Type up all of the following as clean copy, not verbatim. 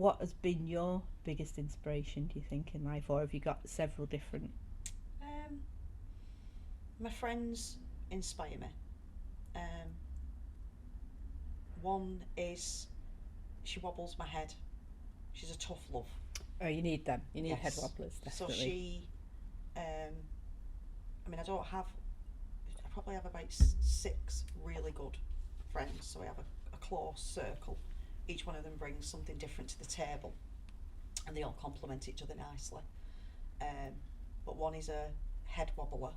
what has been your biggest inspiration, do you think, in life, or have you got several different? Um, my friends inspire me. Um, One is she wobbles my head. She's a tough love. Oh, you need them. You need head Yes. wobblers, So definitely. um, I mean, I don't have. I probably have about six really good friends. So we have a close circle. Each one of them brings something different to the table, and they all complement each other nicely. Um, but one is a head wobbler,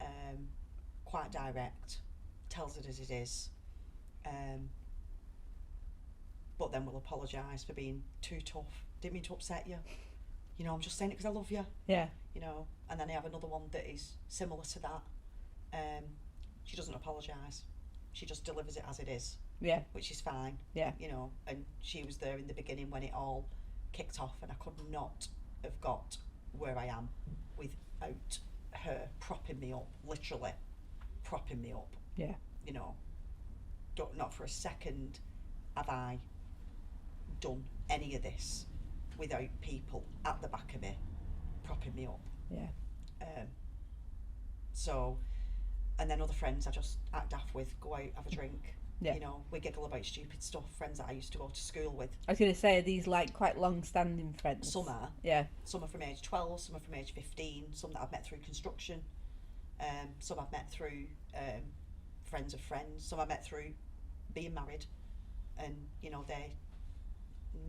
um, quite direct, tells it as it is, um, but then will apologise for being too tough. Didn't mean to upset you. I'm just saying it because I love you. Yeah. And then I have another one that is similar to that. Um, she doesn't apologise. She just delivers it as it is, Yeah. which is fine. Yeah. And she was there in the beginning when it all kicked off, and I could not have got where I am without her propping me up, literally propping me up. Yeah. You know, not for a second have I done any of this without people at the back of me propping me up. Yeah. Um, so, and then other friends I just act daft with, go out, have a drink. Yeah. We giggle about stupid stuff. Friends that I used to go to school with. I was going to say, are these like quite long-standing friends? Some are. Yeah. Some are from age 12, some are from age 15, some that I've met through construction, some I've met through friends of friends, some I met through being married, and they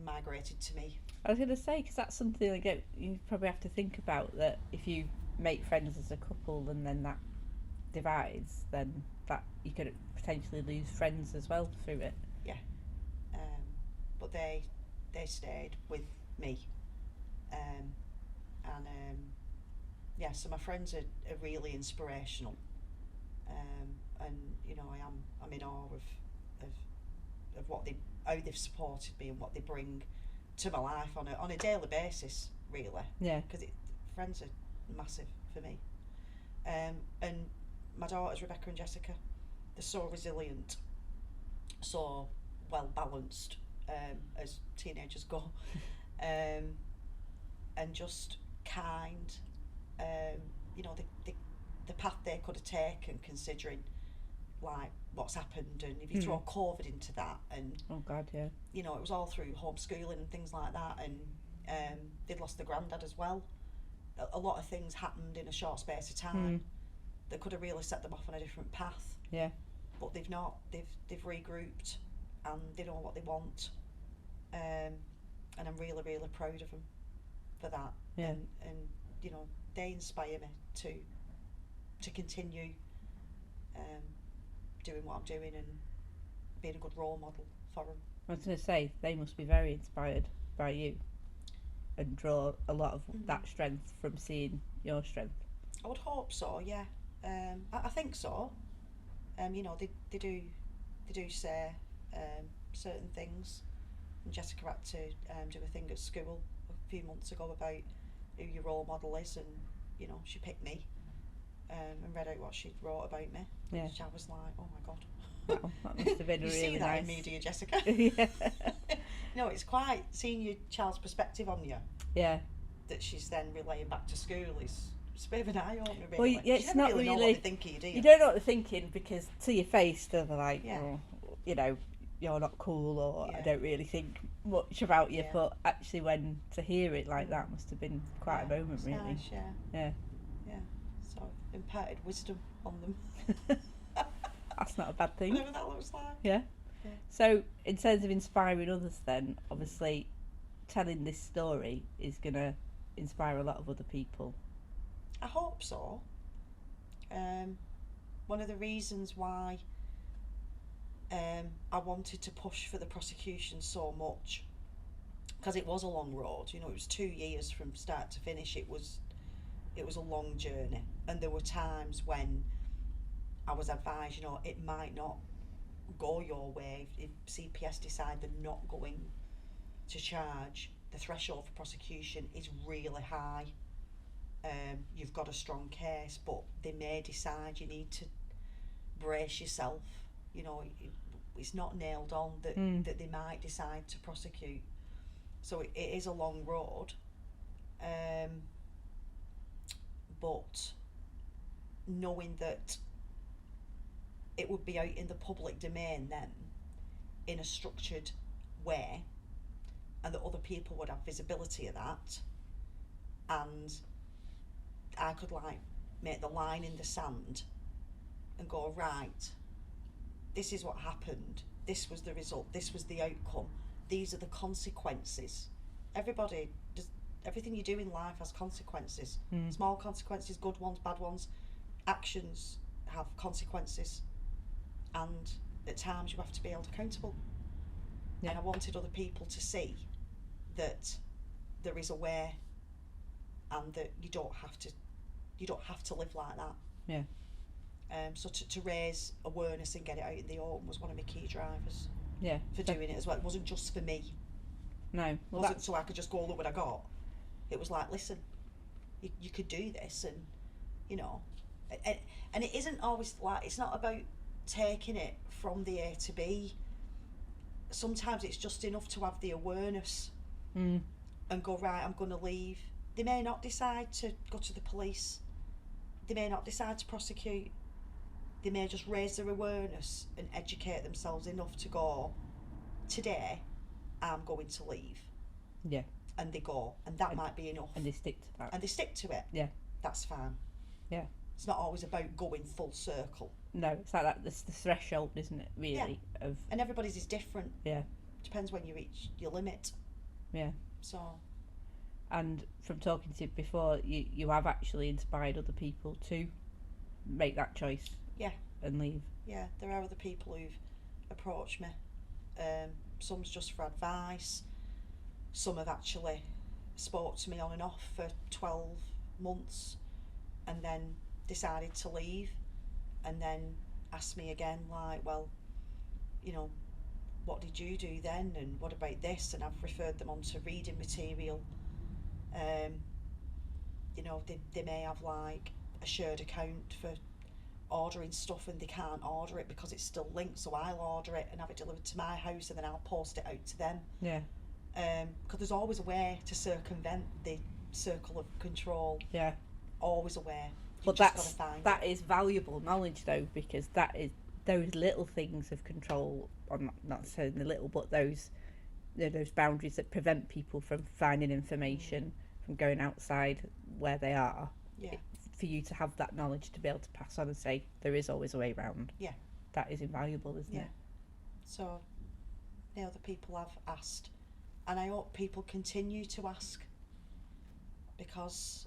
migrated to me. I was going to say, because that's something like you probably have to think about, that if you make friends as a couple and then that divides, then that you could potentially lose friends as well through it. Yeah. But they stayed with me. Yeah, so my friends are really inspirational. And I'm in awe of what how they've supported me and what they bring to my life on a daily basis, really. Yeah. Because friends are massive for me. And my daughters Rebecca and Jessica, they're so resilient, so well balanced, as teenagers go, and just kind. The path they could have taken, considering like what's happened, and if you throw COVID into that, and oh god, yeah, it was all through homeschooling and things like that, and they'd lost their granddad as well. A lot of things happened in a short space of time that could have really set them off on a different path. Yeah. But they've not. They've regrouped, and they know what they want. And I'm really, really proud of them for that. Yeah. And they inspire me to continue doing what I'm doing and being a good role model for them. I was going to say, they must be very inspired by you and draw a lot of that strength from seeing your strength. I would hope so, yeah. I think so. They do say certain things. And Jessica had to do a thing at school a few months ago about who your role model is, and she picked me and read out what she wrote about me. Yeah. Which I was like, oh my god. Wow, that must have been you really see that nice. in me, do you, Jessica? Yeah. No, it's quite seeing your child's perspective on you. Yeah. That she's then relaying back to school is it's a bit of an eye opener. Well, really. yeah, it's not really know what really. they think of you, do you? You don't know what they're thinking, because to your face they're like, Yeah. oh, you're not cool, or I Yeah. don't really think much about you. Yeah. But actually, when to hear it like that must have been quite a moment, it's really. nice, yeah. Yeah. Yeah. So I've imparted wisdom on them. That's not a bad thing. Whatever that looks like. Yeah. Yeah. So, in terms of inspiring others, then obviously, telling this story is gonna inspire a lot of other people. I hope so. One of the reasons why I wanted to push for the prosecution so much, because it was a long road. It was 2 years from start to finish. It was a long journey, and there were times when I was advised, it might not go your way. If CPS decide they're not going to charge, the threshold for prosecution is really high. You've got a strong case, but they may decide you need to brace yourself. It's not nailed on that they might decide to prosecute. So it is a long road. But knowing that it would be out in the public domain then, in a structured way, and that other people would have visibility of that, and I could like make the line in the sand and go, right, this is what happened, this was the result, this was the outcome, these are the consequences. Everybody does, everything you do in life has consequences. Small consequences, good ones, bad ones. Actions have consequences, and at times you have to be held accountable. And I wanted other people to see that there is a way, and that you don't have to live like that. So to raise awareness and get it out in the open was one of my key drivers for doing it as well. It wasn't just for me. No. It wasn't so I could just go, look what I got. It was like, listen, you could do this, and you know, and it isn't always like, it's not about taking it from the A to B. Sometimes it's just enough to have the awareness and go, right, I'm going to leave. They may not decide to go to the police. They may not decide to prosecute. They may just raise their awareness and educate themselves enough to go, today I'm going to leave. Yeah. And they go, and that might be enough. And they stick to that. And they stick to it. Yeah. That's fine. Yeah. It's not always about going full circle. No, it's like that. It's the threshold, isn't it? Really, of. And everybody's is different. Yeah. Depends when you reach your limit. Yeah. So. And from talking to you before, you have actually inspired other people to make that choice. Yeah. And leave. Yeah, there are other people who've approached me. Some's just for advice. Some have actually spoke to me on and off for 12 months, and then decided to leave, and then asked me again, like, well, you know, what did you do then, and what about this? And I've referred them on to reading material. You know, they may have like a shared account for ordering stuff, and they can't order it because it's still linked, so I'll order it and have it delivered to my house, and then I'll post it out to them. Yeah. Because there's always a way to circumvent the circle of control. Yeah. Always a way. But that is valuable knowledge, though, because that is those little things of control. I'm not saying the little, but those boundaries that prevent people from finding information, from going outside where they are. Yeah. For you to have that knowledge to be able to pass on and say there is always a way around. Yeah. That is invaluable, isn't it? So, the other people have asked, and I hope people continue to ask, because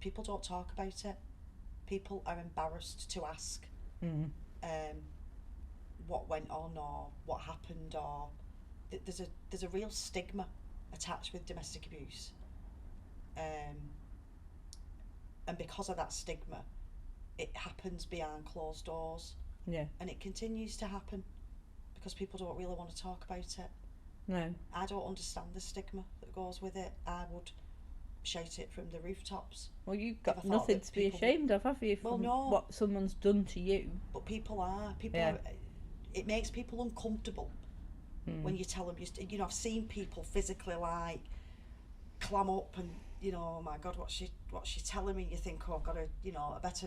people don't talk about it. People are embarrassed to ask what went on or what happened, or there's a real stigma attached with domestic abuse, and because of that stigma, it happens behind closed doors. Yeah. And it continues to happen because people don't really want to talk about it. No. I don't understand the stigma that goes with it. I would shout it from the rooftops. Well, you've got nothing to be ashamed of, have you? From what someone's done to you. But people are. It makes people uncomfortable when you tell them. You know, I've seen people physically like clam up and, you know, oh my God, what's she telling me? You think, oh, I've got to, you know, I better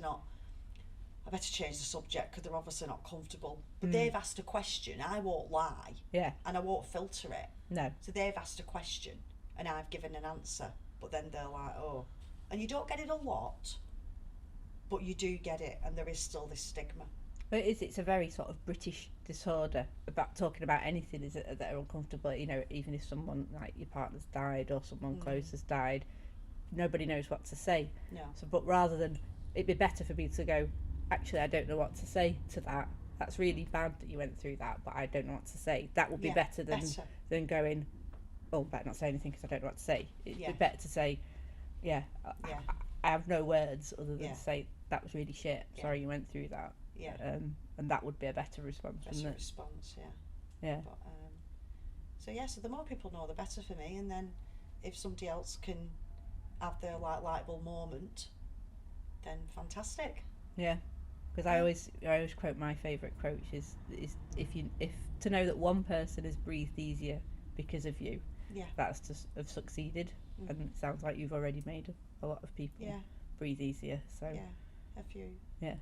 change the subject because they're obviously not comfortable. But they've asked a question. I won't lie. Yeah. And I won't filter it. No. So they've asked a question and I've given an answer. But then they're like, oh. And you don't get it a lot, but you do get it, and there is still this stigma. But it's a very sort of British disorder about talking about anything that are uncomfortable. You know, even if someone like your partner's died or someone close has died, nobody knows what to say. No. So, but rather than, it'd be better for me to go, actually, I don't know what to say to that. That's really bad that you went through that, but I don't know what to say. That would be better than going, oh, better not say anything because I don't know what to say. It'd be better to say, I have no words other than to say, that was really shit. Sorry you went through that. Yeah. And that would be a better response. Better response, Yeah. But, so the more people know, the better for me. And then if somebody else can have their light bulb moment, then fantastic. Yeah. Because I always quote my favourite quote, which is if to know that one person has breathed easier because of you, Yeah. that's to have succeeded. Mm. And it sounds like you've already made a lot of people Yeah. breathe easier. So Yeah. A few. Yeah.